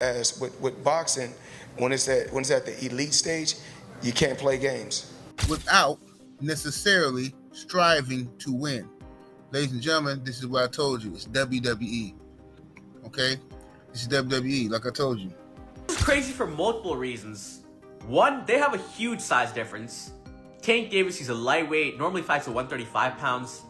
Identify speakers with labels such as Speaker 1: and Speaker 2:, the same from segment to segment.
Speaker 1: As with boxing, when it's at the elite stage, you can't play games.
Speaker 2: Without necessarily striving to win. Ladies and gentlemen, this is what I told you. It's WWE. Okay? This is WWE, like I told you.
Speaker 3: It's crazy for multiple reasons. One, they have a huge size difference. Tank Davis, he's a lightweight, normally fights at 135 pounds.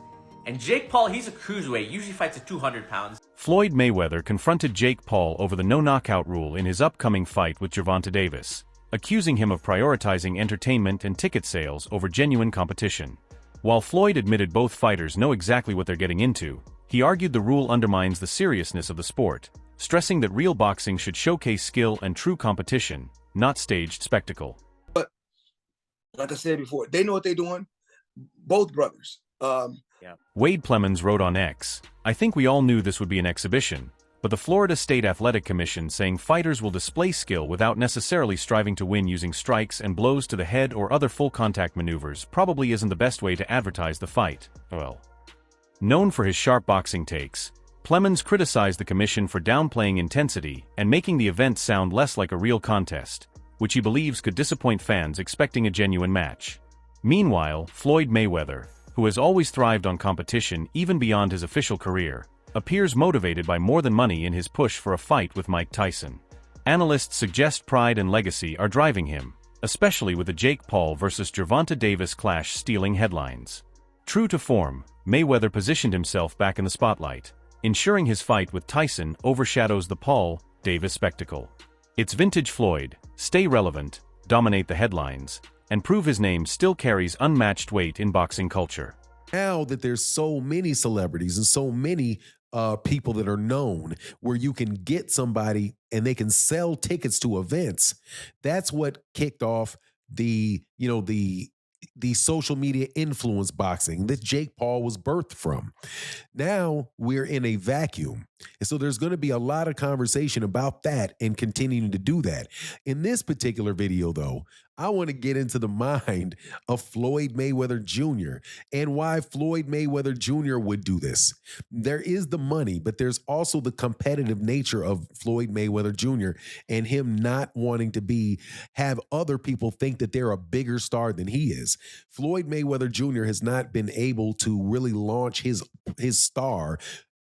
Speaker 3: And Jake Paul, he's a cruiserweight, usually fights at 200 pounds.
Speaker 4: Floyd Mayweather confronted Jake Paul over the no-knockout rule in his upcoming fight with Gervonta Davis, accusing him of prioritizing entertainment and ticket sales over genuine competition. While Floyd admitted both fighters know exactly what they're getting into, he argued the rule undermines the seriousness of the sport, stressing that real boxing should showcase skill and true competition, not staged spectacle.
Speaker 5: But like I said before, they know what they're doing. Both brothers.
Speaker 4: Wade Plemons wrote on X, "I think we all knew this would be an exhibition, but the Florida State Athletic Commission saying fighters will display skill without necessarily striving to win using strikes and blows to the head or other full-contact maneuvers probably isn't the best way to advertise the fight." Well, known for his sharp boxing takes, Plemons criticized the commission for downplaying intensity and making the event sound less like a real contest, which he believes could disappoint fans expecting a genuine match. Meanwhile, Floyd Mayweather, who has always thrived on competition even beyond his official career, appears motivated by more than money in his push for a fight with Mike Tyson. Analysts suggest pride and legacy are driving him, especially with the Jake Paul vs. Gervonta Davis clash stealing headlines. True to form, Mayweather positioned himself back in the spotlight, ensuring his fight with Tyson overshadows the Paul-Davis spectacle. It's vintage Floyd, stay relevant, dominate the headlines, and prove his name still carries unmatched weight in boxing culture.
Speaker 6: Now that there's so many celebrities and so many people that are known, where you can get somebody and they can sell tickets to events, that's what kicked off the social media influence boxing that Jake Paul was birthed from. Now we're in a vacuum. And so there's going to be a lot of conversation about that and continuing to do that. In this particular video, though, I want to get into the mind of Floyd Mayweather Jr. and why Floyd Mayweather Jr. would do this. There is the money, but there's also the competitive nature of Floyd Mayweather Jr. and him not wanting to have other people think that they're a bigger star than he is. Floyd Mayweather Jr. has not been able to really launch his star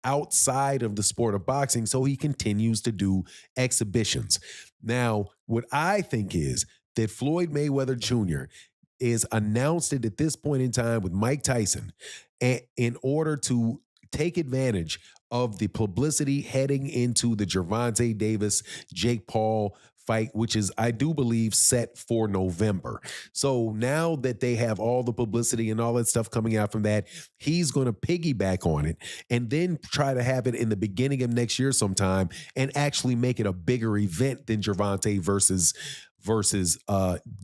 Speaker 6: outside of the sport of boxing, so he continues to do exhibitions. Now, what I think is that Floyd Mayweather Jr. is announced it at this point in time with Mike Tyson in order to take advantage of the publicity heading into the Gervonta Davis, Jake Paul fight, which is, I do believe, set for November. So now that they have all the publicity and all that stuff coming out from that, he's going to piggyback on it and then try to have it in the beginning of next year sometime and actually make it a bigger event than Gervonta versus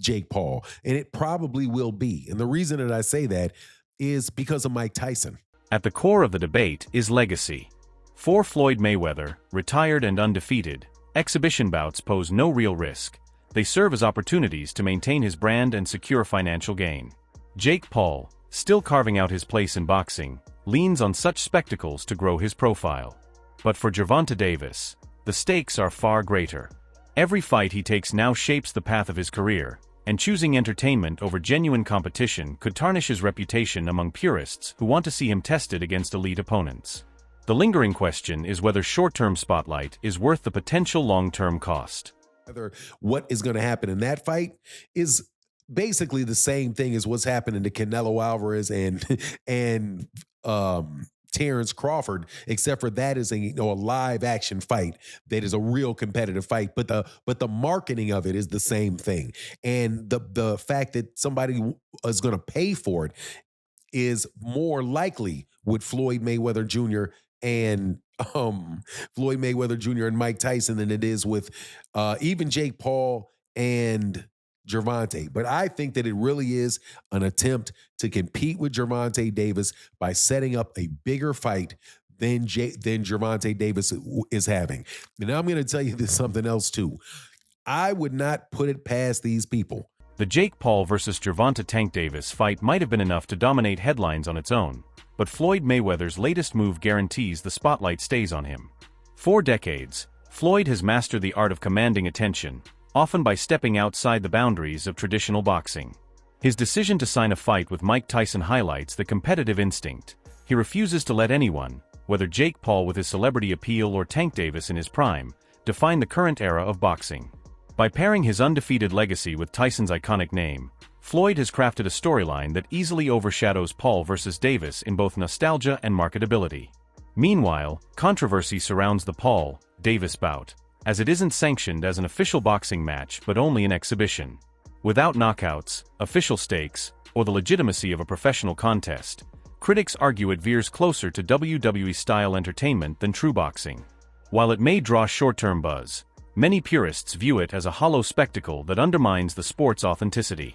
Speaker 6: Jake Paul. And it probably will be. And the reason that I say that is because of Mike Tyson.
Speaker 4: At the core of the debate is legacy. For Floyd Mayweather, retired and undefeated, exhibition bouts pose no real risk. They serve as opportunities to maintain his brand and secure financial gain. Jake Paul, still carving out his place in boxing, leans on such spectacles to grow his profile. But for Gervonta Davis, the stakes are far greater. Every fight he takes now shapes the path of his career, and choosing entertainment over genuine competition could tarnish his reputation among purists who want to see him tested against elite opponents. The lingering question is whether short-term spotlight is worth the potential long-term cost.
Speaker 6: What is going to happen in that fight is basically the same thing as what's happening to Canelo Alvarez and Terrence Crawford, except for that is a live action fight that is a real competitive fight. But the marketing of it is the same thing, and the fact that somebody is going to pay for it is more likely with Floyd Mayweather Jr. and Mike Tyson than it is with even Jake Paul and Gervonta. But I think that it really is an attempt to compete with Gervonta Davis by setting up a bigger fight than Gervonta Davis is having. And I'm going to tell you this something else too. I would not put it past these people.
Speaker 4: The Jake Paul vs. Gervonta Tank Davis fight might have been enough to dominate headlines on its own, but Floyd Mayweather's latest move guarantees the spotlight stays on him. For decades, Floyd has mastered the art of commanding attention, often by stepping outside the boundaries of traditional boxing. His decision to sign a fight with Mike Tyson highlights the competitive instinct. He refuses to let anyone, whether Jake Paul with his celebrity appeal or Tank Davis in his prime, define the current era of boxing. By pairing his undefeated legacy with Tyson's iconic name, Floyd has crafted a storyline that easily overshadows Paul versus Davis in both nostalgia and marketability. Meanwhile, controversy surrounds the Paul-Davis bout, as it isn't sanctioned as an official boxing match but only an exhibition. Without knockouts, official stakes, or the legitimacy of a professional contest, critics argue it veers closer to WWE-style entertainment than true boxing. While it may draw short-term buzz, many purists view it as a hollow spectacle that undermines the sport's authenticity.